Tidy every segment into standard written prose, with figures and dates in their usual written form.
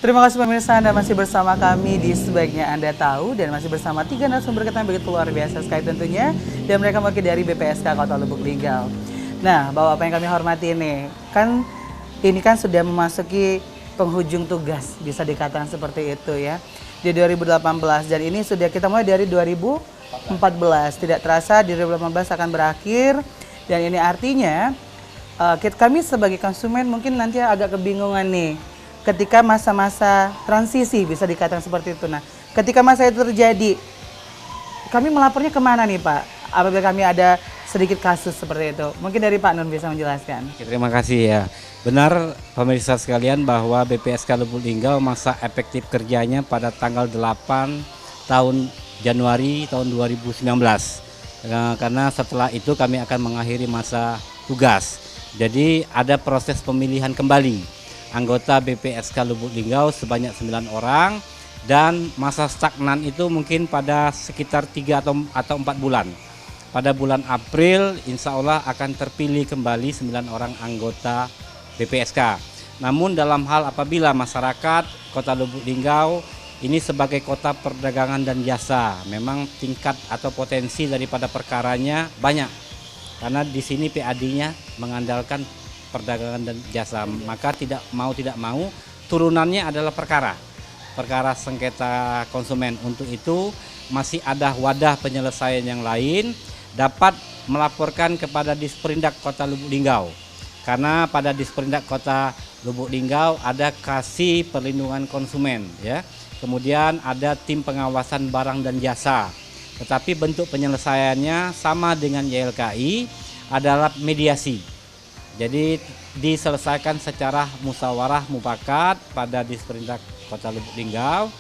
Terima kasih pemirsa, Anda masih bersama kami di Sebaiknya Anda Tahu dan masih bersama 3 narasumber kita yang begitu luar biasa sekali tentunya, dan mereka mewakili dari BPSK Kota Lubuk Linggau. Nah, Bapak yang kami hormati ini kan sudah memasuki penghujung tugas, bisa dikatakan seperti itu ya, di 2018, dan ini sudah kita mulai dari 2014. Tidak terasa di 2018 akan berakhir, dan ini artinya kami sebagai konsumen mungkin nanti agak kebingungan nih ketika masa-masa transisi, bisa dikatakan seperti itu. Nah, ketika masa itu terjadi, kami melapornya kemana nih Pak? Apabila kami ada sedikit kasus seperti itu. Mungkin dari Pak Nun bisa menjelaskan. Terima kasih ya. Benar pemirsa sekalian bahwa BPSK Lubuk Linggau masa efektif kerjanya pada tanggal 8 tahun Januari tahun 2019. Karena setelah itu kami akan mengakhiri masa tugas. Jadi ada proses pemilihan kembali anggota BPSK Lubuk Linggau sebanyak 9 orang, dan masa stagnan itu mungkin pada sekitar 3 atau 4 bulan. Pada bulan April insya Allah akan terpilih kembali 9 orang anggota BPSK. Namun dalam hal apabila masyarakat Kota Lubuk Linggau ini sebagai kota perdagangan dan jasa, memang tingkat atau potensi daripada perkaranya banyak. Karena di sini PAD-nya mengandalkan perdagangan dan jasa, maka tidak mau turunannya adalah perkara sengketa konsumen. Untuk itu masih ada wadah penyelesaian yang lain, dapat melaporkan kepada Disperindak Kota Lubuk Linggau, karena pada Disperindak Kota Lubuk Linggau ada Kasih Perlindungan Konsumen ya, kemudian ada tim pengawasan barang dan jasa, tetapi bentuk penyelesaiannya sama dengan YLKI, adalah mediasi. Jadi diselesaikan secara musyawarah mufakat pada Disperindak Kota Lubuk Linggau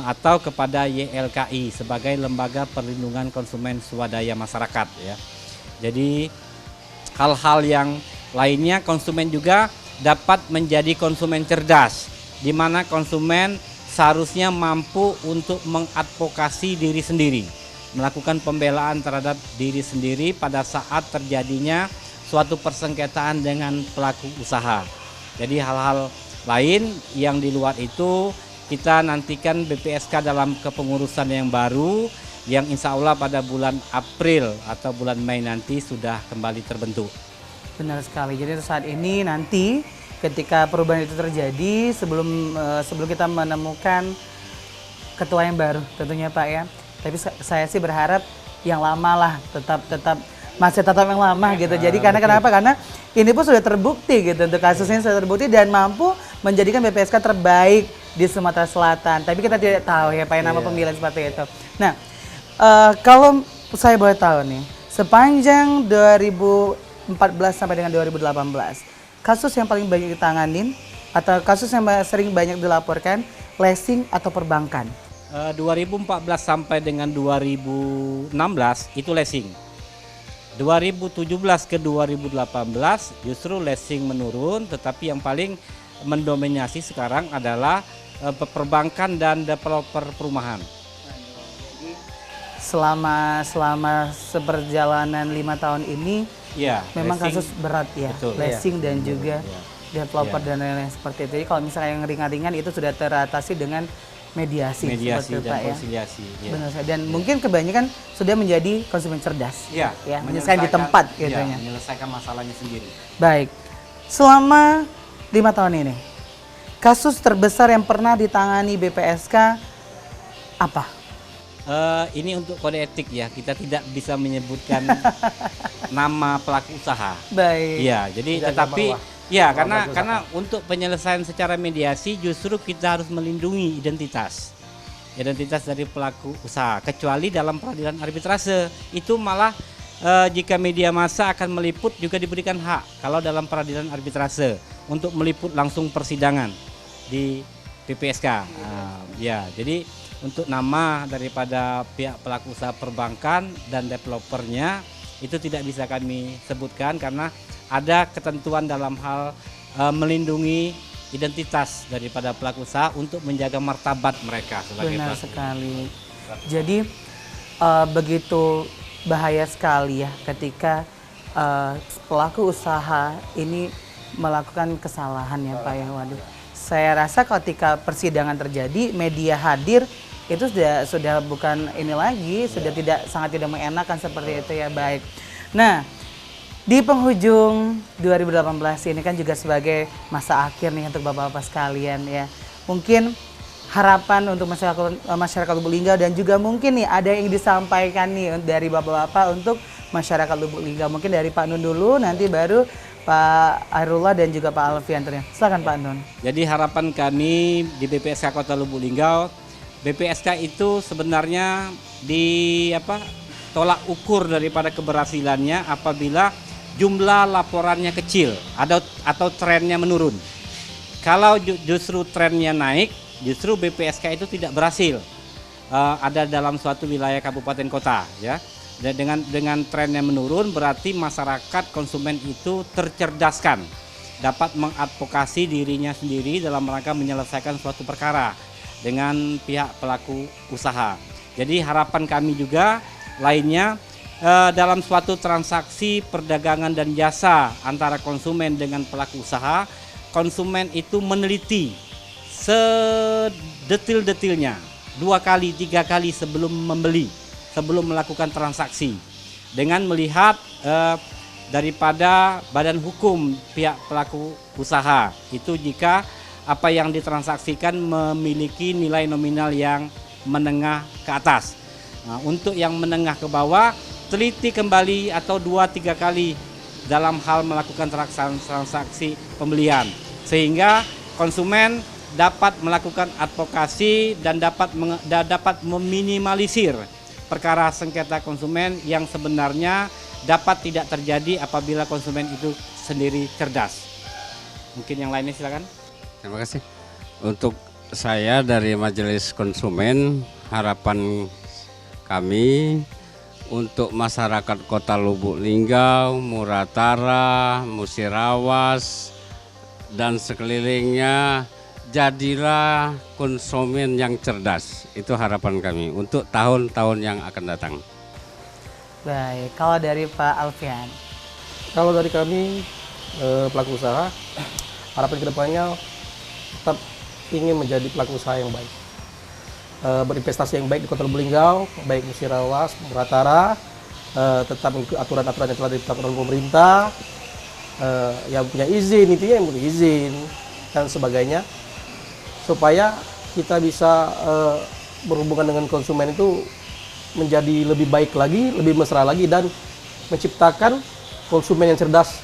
atau kepada YLKI sebagai lembaga perlindungan konsumen swadaya masyarakat ya. Jadi hal-hal yang lainnya konsumen juga dapat menjadi konsumen cerdas, di mana konsumen seharusnya mampu untuk mengadvokasi diri sendiri, melakukan pembelaan terhadap diri sendiri pada saat terjadinya suatu persengketaan dengan pelaku usaha. Jadi hal-hal lain yang di luar itu kita nantikan BPSK dalam kepengurusan yang baru, yang insya Allah pada bulan April atau bulan Mei nanti sudah kembali terbentuk. Benar sekali. Jadi saat ini nanti ketika perubahan itu terjadi, sebelum kita menemukan ketua yang baru tentunya Pak ya. Tapi saya sih berharap yang lama lah, masih tetap yang lama gitu. Jadi kenapa? Karena ini pun sudah terbukti gitu, untuk kasusnya sudah terbukti dan mampu menjadikan BPSK terbaik di Sumatera Selatan. Tapi kita tidak tahu ya Pak nama pemilihan seperti itu. Nah, kalau saya boleh tahu nih, sepanjang 2014 sampai dengan 2018, kasus yang paling banyak ditanganin atau kasus yang sering banyak dilaporkan leasing atau perbankan? 2014 sampai dengan 2016 itu leasing. 2017 ke 2018 justru leasing menurun, tetapi yang paling mendominasi sekarang adalah perbankan dan developer perumahan. Selama seperjalanan 5 tahun ini, ya, memang leasing, kasus berat ya, betul, leasing ya, dan juga developer dan lain-lain seperti itu. Jadi kalau misalnya yang ringan-ringan itu sudah teratasi dengan mediasi dan konsiliasi. Ya. Benar, dan mungkin kebanyakan sudah menjadi konsumen cerdas, ya menyelesaikan di tempat gitu ya, menyelesaikan masalahnya sendiri. Baik, selama 5 tahun ini, kasus terbesar yang pernah ditangani BPSK apa? Ini untuk kode etik ya, kita tidak bisa menyebutkan nama pelaku usaha. Baik. Ya, jadi tetapi ya karena untuk penyelesaian secara mediasi justru kita harus melindungi identitas dari pelaku usaha. Kecuali dalam peradilan arbitrase itu malah jika media massa akan meliput juga diberikan hak. Kalau dalam peradilan arbitrase untuk meliput langsung persidangan di BPSK. Ya, jadi untuk nama daripada pihak pelaku usaha perbankan dan developernya itu tidak bisa kami sebutkan karena ada ketentuan dalam hal melindungi identitas daripada pelaku usaha untuk menjaga martabat mereka sebagai benar pelaku. Sekali. Jadi begitu bahaya sekali ya ketika pelaku usaha ini melakukan kesalahan ya Pak ya. Waduh, saya rasa ketika persidangan terjadi, media hadir itu sudah bukan ini lagi, sudah sangat tidak mengenakan seperti itu ya. Baik. Nah, di penghujung 2018 ini kan juga sebagai masa akhir nih untuk Bapak-Bapak sekalian ya. Mungkin harapan untuk masyarakat Lubuk Linggau dan juga mungkin nih ada yang disampaikan nih dari Bapak-Bapak untuk masyarakat Lubuk Linggau. Mungkin dari Pak Nun dulu, nanti baru Pak Hairullah dan juga Pak Alfian. Silakan Pak Nun. Jadi harapan kami di BPSK Kota Lubuk Linggau, BPSK itu sebenarnya tolak ukur daripada keberhasilannya apabila jumlah laporannya kecil atau trennya menurun. Kalau justru trennya naik, justru BPSK itu tidak berhasil ada dalam suatu wilayah kabupaten kota ya. Dan dengan trennya menurun berarti masyarakat konsumen itu tercerdaskan, dapat mengadvokasi dirinya sendiri dalam rangka menyelesaikan suatu perkara dengan pihak pelaku usaha. Jadi harapan kami juga lainnya dalam suatu transaksi perdagangan dan jasa antara konsumen dengan pelaku usaha, konsumen itu meneliti sedetil-detilnya 2 kali, 3 kali sebelum membeli, sebelum melakukan transaksi, dengan melihat daripada badan hukum pihak pelaku usaha itu jika apa yang ditransaksikan memiliki nilai nominal yang menengah ke atas. Nah, untuk yang menengah ke bawah, teliti kembali atau 2-3 kali dalam hal melakukan transaksi pembelian, sehingga konsumen dapat melakukan advokasi dan dapat meminimalisir perkara sengketa konsumen yang sebenarnya dapat tidak terjadi apabila konsumen itu sendiri cerdas. Mungkin yang lainnya silakan. Terima kasih. Untuk saya dari Majelis Konsumen, harapan kami untuk masyarakat Kota Lubuk Linggau, Muratara, Musirawas, dan sekelilingnya, jadilah konsumen yang cerdas. Itu harapan kami untuk tahun-tahun yang akan datang. Baik, kalau dari Pak Alfian. Kalau dari kami pelaku usaha, harapan kedepannya tetap ingin menjadi pelaku usaha yang baik, berinvestasi yang baik di Kota Lubuk Linggau, baik Musirawas, Muratara, tetap mengikuti aturan-aturan yang telah ditetapkan oleh pemerintah, yang punya izin, intinya yang punya izin dan sebagainya, supaya kita bisa berhubungan dengan konsumen itu menjadi lebih baik lagi, lebih mesra lagi, dan menciptakan konsumen yang cerdas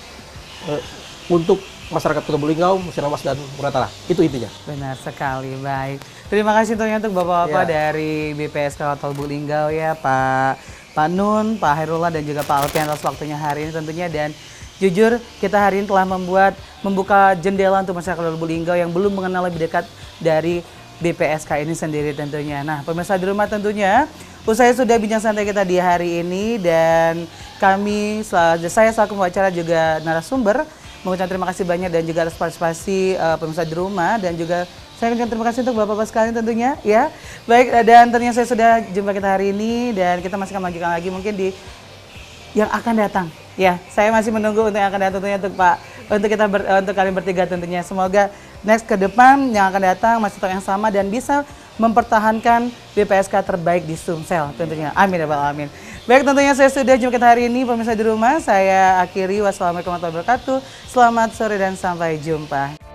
untuk masyarakat Kota Lubuk Linggau, Musirawas, dan Muratara. Itu intinya. Benar sekali, baik. Terima kasih tentunya untuk Bapak-Bapak dari BPSK Kota Lubuk Linggau ya, Pak Nun, Pak Hairullah, dan juga Pak Alfian atas waktunya hari ini tentunya. Dan jujur kita hari ini telah membuka jendela untuk masyarakat Lubuk Linggau yang belum mengenal lebih dekat dari BPSK ini sendiri tentunya. Nah, pemirsa di rumah tentunya, usai sudah bincang santai kita di hari ini, dan saya selaku pembicara juga narasumber mengucapkan terima kasih banyak dan juga atas partisipasi pemirsa di rumah, dan juga saya mengucapkan terima kasih untuk Bapak-Bapak sekalian tentunya ya. Baik, dan tentunya saya sudah jumpa kita hari ini, dan kita masih akan melanjutkan lagi mungkin di yang akan datang. Ya, saya masih menunggu untuk yang akan datang tentunya untuk kalian bertiga tentunya. Semoga next ke depan yang akan datang masih tetap yang sama dan bisa mempertahankan BPSK terbaik di Sumsel tentunya. Amin ya Rabbal alamin. Baik, tentunya saya sudah jumpa kita hari ini pemirsa di rumah. Saya akhiri, wassalamualaikum warahmatullahi wabarakatuh. Selamat sore dan sampai jumpa.